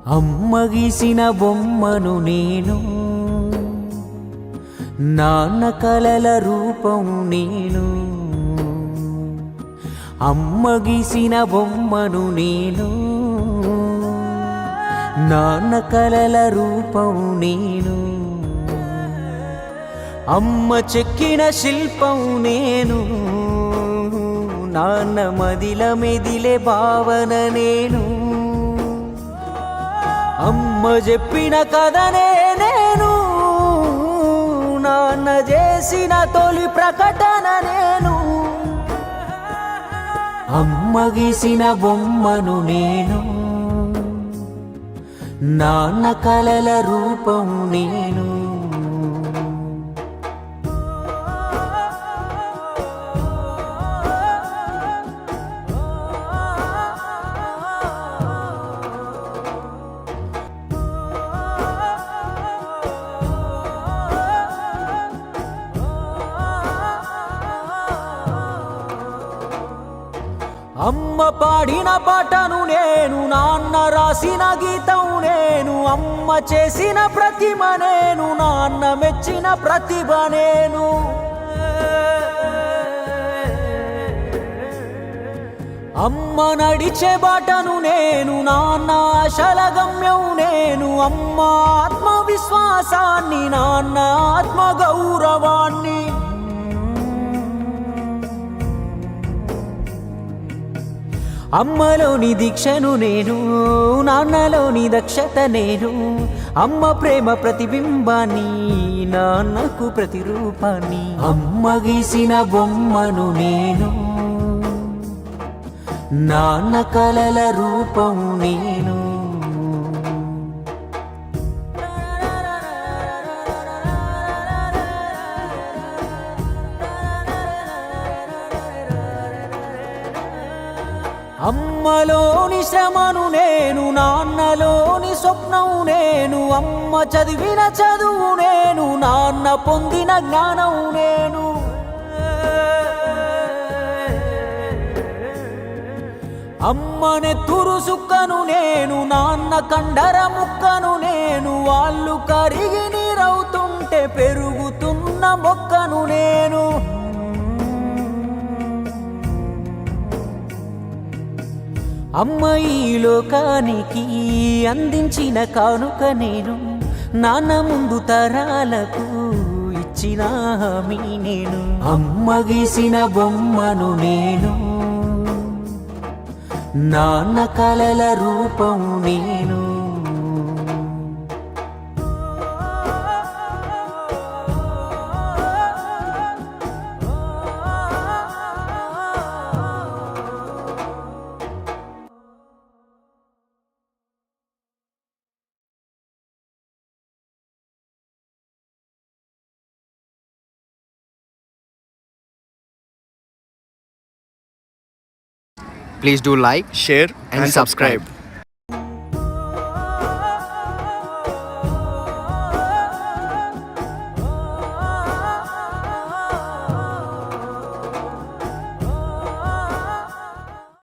అమ్మ గీసిన బొమ్మను నేను, నాన్న కలల రూపం నేను. అమ్మ గీసిన బొమ్మను నేను, నాన్న కలల రూపం నేను. అమ్మ చెక్కిన శిల్పం నేను, నాన్న మదిల మెదిలే భావన నేను. అమ్మ చెప్పిన కథనే నేను, నాన్న చేసిన తొలి ప్రకటన నేను. అమ్మ గీసిన బొమ్మను నేను, నాన్న కలల రూపం నేను. అమ్మ పాడిన పాటను నేను, నాన్న రాసిన గీతం నేను. అమ్మ చేసిన ప్రతిమ నేను, నాన్న మెచ్చిన ప్రతిభ నేను. అమ్మ నడిచే బాటను నేను, నాన్న ఆశల గమ్యం నేను. అమ్మ ఆత్మవిశ్వాసాన్ని, నాన్న ఆత్మ గౌరవాన్ని. అమ్మలోని దీక్షను నేను, నాన్నలోని దక్షత నేను. అమ్మ ప్రేమ ప్రతిబింబాన్ని, నాన్నకు ప్రతిరూపాన్ని. అమ్మ గీసిన బొమ్మను నేను, నాన్న కలల రూపం నేను. అమ్మలోని శ్రమను నేను, నాన్నలోని స్వప్నం నేను. అమ్మ చదివిన చదువు నేను, నాన్న పొందిన జ్ఞానం నేను. అమ్మ నెత్తురు సుక్కను నేను, నాన్న కండర ముక్కను నేను. వాళ్ళు కరిగి నీరవుతుంటే పెరుగుతున్న మొక్కను నేను. అమ్మ ఈ లోకానికి అందించిన కానుక నేను, నాన్న ముందు తరాలకు ఇచ్చిన హామీ నేను. అమ్మ గీసిన బొమ్మను నేను, నాన్న కలల రూపం నేను. Please do like, share and subscribe.